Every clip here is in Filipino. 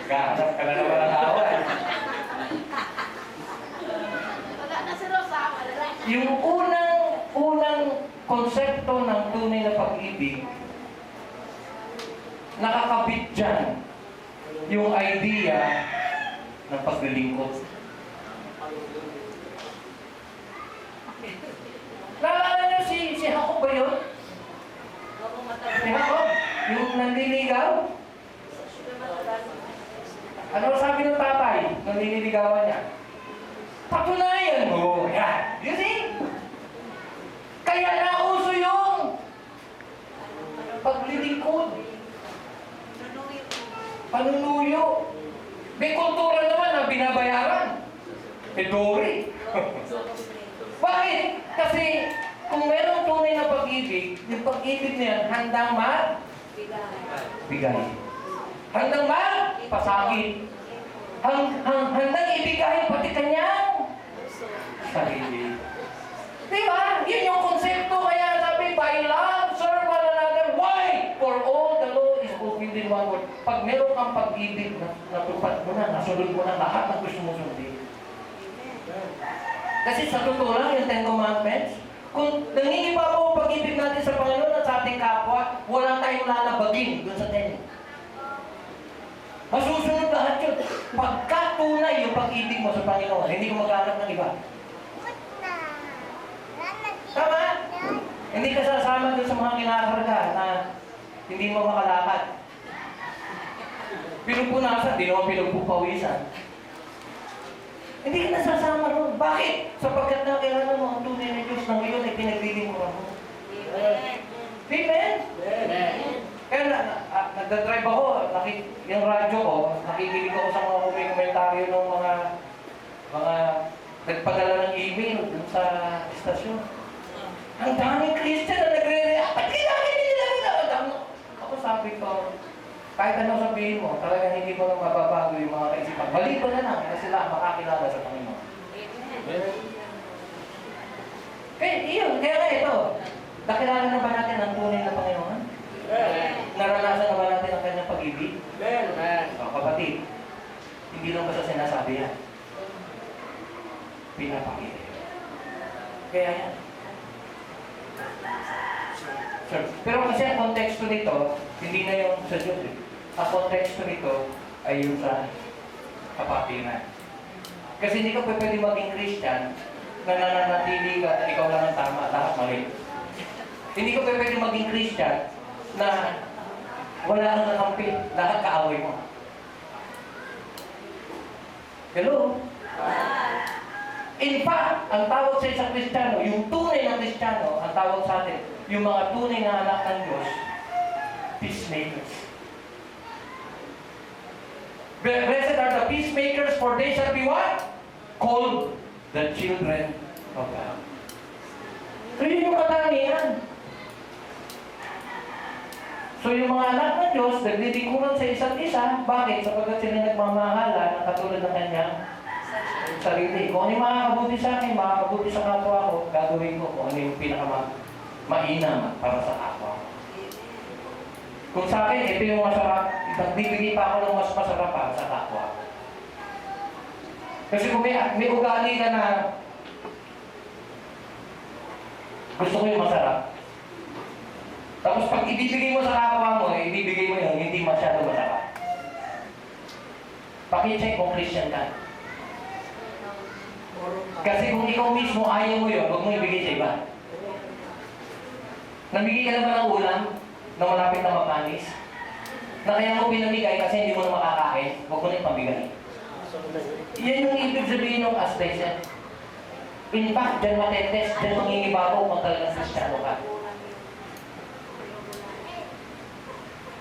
Gahanap ka na naman ang away. Yung unang konsepto ng tunay na pag-ibig, nakakabit dyan yung idea ng paglilingkod. Naalala niyo si Jacob ba yun? Si Jacob? Yung nanliligaw? Ano sabi ng tatay nung nililigawan niya? Patunayan mo! Yan! You see? Kaya nauso yung paglilingkod. Panunuyo. May kultura naman na binabayaran. Dori. Bakit? Kasi kung merong tunay na pag-ibig, yung pag-ibig niya handang bigay. Handang pasagin. Handang ibigay pati kanyang sarili. Diba? Yun yung konsepto. Kaya sabi, by love, serve one another. Why? For all the law is fulfilled in one word. Pag meron kang pag-ibig, natupad mo na, nasunod mo na lahat ng gusto mo sundin. Kasi sa totoo lang, yung Ten Commandments, kung nangingipa po pag-ibig natin sa Panginoon at sa ating kapwa, wala tayong lalabagin dun sa Ten. Masusunod lahat yun. Pagka tunay yung pag-ibig mo sa Panginoon, hindi ko maghanap ng iba. Tama? Hindi ka sasama dun sa mga kinakarga na hindi mo makalakad. Pinupunasan, di naman pinagpupawisan. Hindi ka nasasama ron. Bakit? Sapagkat nakilala mo ang tunay na Diyos na ngayon ay pinaglilingkuran mo. Amen? Amen. Kaya nagdadrive ako, yung radyo ko, nakikinig ako sa mga komentaryo ng mga nagpadala ng email dun sa istasyon. Ang daming Christian na nagre-react. Ba't kailangan nila? Ako sabi ko, kahit anong sabihin mo, talagang hindi mo lang mababago yung mga kaisipan. Balik ko na lang na sila makakilala sa Panginoon. Kaya nga ito, nakilala na ba natin ang tunay na Panginoon? Naranasan na ba natin ang kanyang pag-ibig? Kapatid, hindi lang basta sinasabi yan. Pinapakita. Kaya yan. Sure. Pero kasi ang konteksto nito, hindi na yung sa Diyos eh. Ang konteksto nito ay yung sa kapatiran. Kasi hindi ka pwede maging Christian na nananatili ka at ikaw lang ang tama, lahat mali. Hindi ka pwede maging Christian na wala kang kakampi, lahat kaaway mo. Hello? In fact, ang tawag sa isang Kristiyano, yung tunay na Kristiyano, ang tawag sa atin, yung mga tunay na anak ng Diyos, peacemakers. Blessed are the peacemakers, for they shall be what? Called the children of God. So yun yung katangian. So yung mga anak ng Diyos, naglilingkuran sa isa't isa. Bakit? Sapagkat sila nagmamahala ng katulad ng kanyang sarili. Kung ano yung makakabuti sa akin, makakabuti sa kapwa ko, gagawin ko kung ano yung pinakamainam para sa kapwa ko. Kung sa akin, ito yung masarap, nagbibigay pa ako ng mas masarap para sa kapwa ko. Kasi kung may ugali ka na gusto ko yung masarap, tapos pag ibibigay mo sa kapwa mo, ibibigay mo yung hindi masyado masarap. Paki-check kung Christian ka. Kasi kung ikaw mismo ayaw mo yun, huwag mo ibigay sa iba. Nabigay ka na ba ng ulam na malapit na mapanis? Na kaya mo pinamigay kasi hindi mo na makakain, huwag mo na ipamigay. Yan yung ibig sabihin ng as-lesson. In fact, dyan matetes, dyan mangingibabaw kung talagang Kristiyano ka.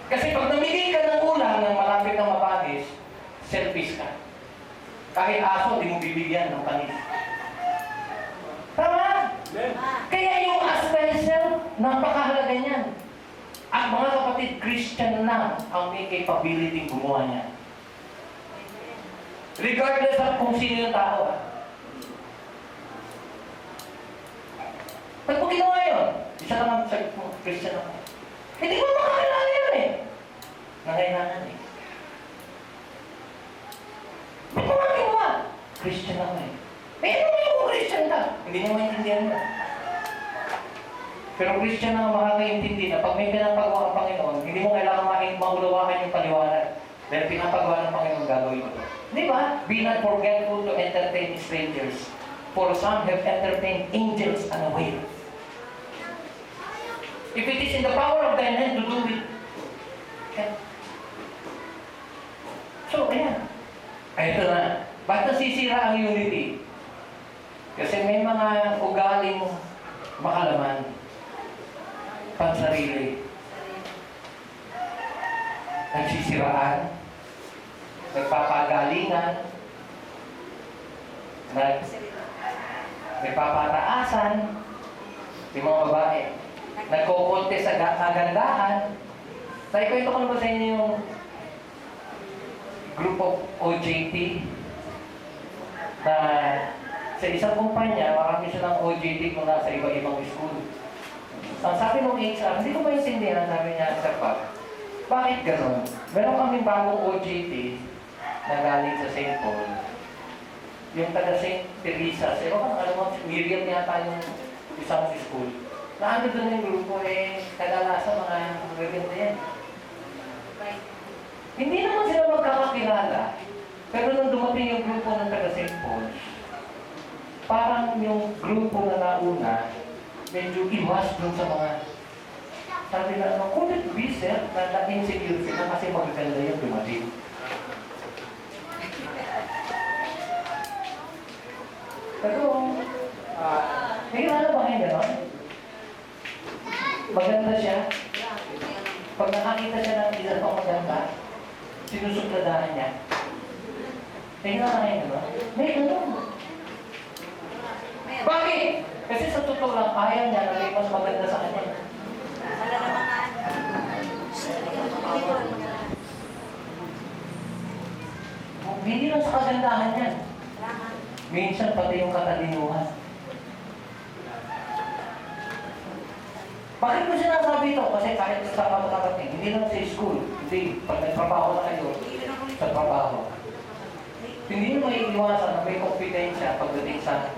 Kasi pag namigay ka ng ulam na malapit na mapanis, selfish ka. Kahit aso, di mo bibigyan ng panis. Tama? Kaya yung as-lesson, napakahalaga niyan. At mga kapatid, Christian na ang may capability gumawa niya. Regardless of kung sino yung tao. Pag mo ginawa yun, isa lang ang sagot mo, Christian ako. Hindi mo makakilala yun eh. Nangailangan eh. Ba't mo ginawa? Christian ako eh. Pero yung Christian ka. Hindi niya maintindihan mo. Pero Christian na makakaintindi na pag may pinapagawa ang Panginoon, hindi mo kailangan maulawakan yung paliwanag. Dahil pinapagawa ng Panginoon gagawin mo ito. Di ba? Be not forgetful to entertain strangers. For some have entertained angels unaware. If it is in the power of thine hand to do it. Okay. So, ayan. Ito na. Ba't nasisira ang unity? Kasi may mga ugaling makalaman. Pansarili. Nagsisiraan. Nagpapagalingan. Nagpapataasan. Yung mga babae. Nagkukunti sa kagandahan. Naikwento ko naman sa inyo yung group of OJT na sa isang kumpanya, marami silang OJT kung nasa iba-ibang school. Ang sabi ng HR, hindi ko maintindihan, sabi niya, Sir Pag, bakit gano'n? Meron kaming bagong OJT na galing sa St. Paul. Yung taga St. Teresa, alam mo, Miriam yata yung isang school. Naano doon yung grupo eh, kadalasan mga magaganda yan. Hindi naman sila magkakakilala. Pero nung dumating yung grupo ng taga St. Paul, parang yung grupo na nauna, medyo iwas dun sa mga sabi na, could it be, sir, na na-insecure sila kasi magaganda yung dumating. Pero, nagkilala ba kayo gano'n? Maganda siya. Pag nakakita siya ng isa pang maganda, sinusupladahan niya. Nagkilala kayo gano'n? May gano'n. Bakit? Kasi sa totoo lang, ayaw niya na may mas maganda sa kanya. Hindi lang sa kagandahan niya. Minsan pati yung katalinuhan. Bakit mo sinasabi ito? Kasi kahit sa kapatakating, hindi lang sa school. Hindi, pag nagtrabaho na kayo sa trabaho. Hindi mo maiiwasan na may kompetensya pagdating sa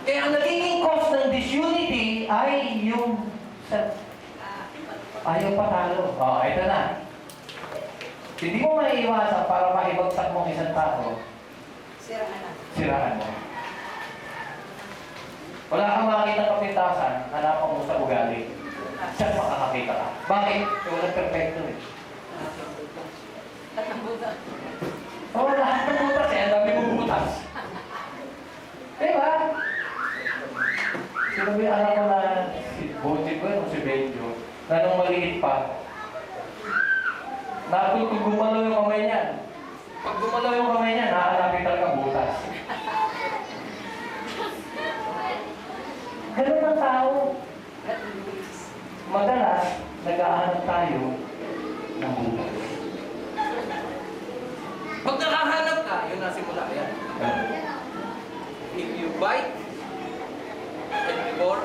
kaya ang nagiging cause ng disunity ay yung ayaw patalo. Ito na. Hindi mo maiiwasan para maibagsak mong isang tao. Siraan mo. Wala kang makakita kapintasan, hanapan mo sa ugali. Siya makakakita ka. Bakit? Kasi walang perfecto eh. Lahat ng butas eh. Ang dami mong butas. Diba? Sino ba yung alam ko na si Boji ko yun, si Benjo, na nung maliit pa, kung gumalaw yung kamay niya. Pag gumalaw yung kamay niya, nakakalapit talaga butas. Ganun ang tao. Madalas, nag-aanap tayo ng butas. Pag nakahanap ka, yun na simula yan. If you bite, and before,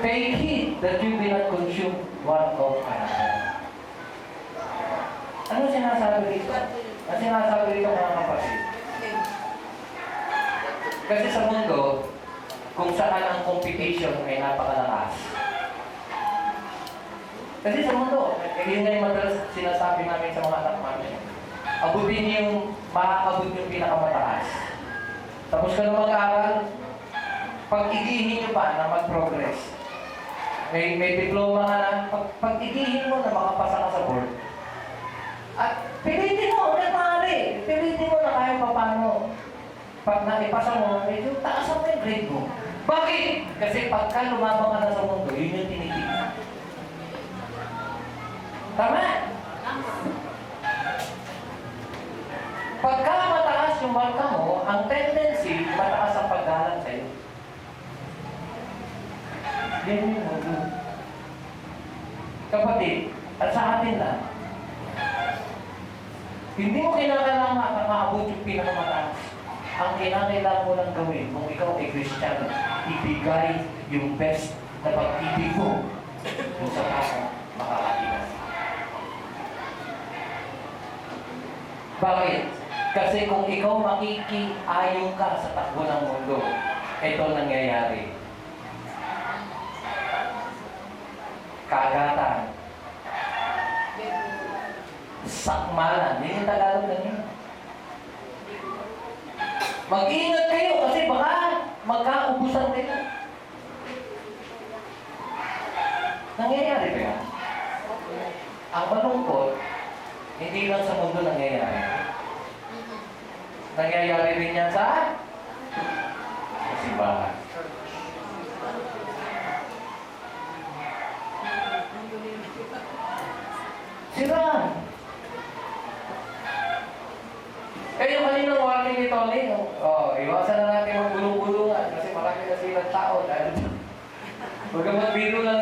take heed that you will not consume one of another. Ano sinasabi dito? Ang sinasabi dito mga kapatid? Kasi sa mundo, kung saan ang competition ay napakalakas. Kasi sa mundo, yun na yung madalas sinasabi namin sa mga anak namin. Abutin yung, maaabot yung pinakamataas. Tapos ka na mag-aaral, pag-igihin nyo pa na mag-progress. May diploma ka na, pag-igihin mo na makapasa ka sa board. At pilitin mo, ulit maaari. Pilitin mo na kaya pa paano. Pag naipasa mo, medyo taasan mo yung grade mo. Bakit? Kasi pagka lumabang ka na sa mundo, yun yung tinitignan. Tama? Pagka mataas yung marka mo, ang tendency, mataas ang paggalan sa'yo. Yan yung mundo. Kapatid, at sa atin lang, hindi mo kinakailangan makaabot yung pinakamataas. Ang kinakailangan mo lang gawin kung ikaw ay Kristiyano, ibigay yung best na pag-ibig mo kung sa taong makakatigas. Bakit? Kasi kung ikaw makikiayon ka sa takbo ng mundo, ito nangyayari. Kagatan. Sakmalan. Yan yung Tagalog na yun. Mag-ingat kayo kasi baka magkaubusan kayo. Nangyayari ba yan? Ang malungkot, hindi lang sa mundo nangyayari. Nangyayari rin yan sa simbahan. Sira. Kaya yung kaninang warning ni Tony, iwasan na natin mag-gulong-gulungan kasi marami na silang tao dahil huwag kang magbiro lang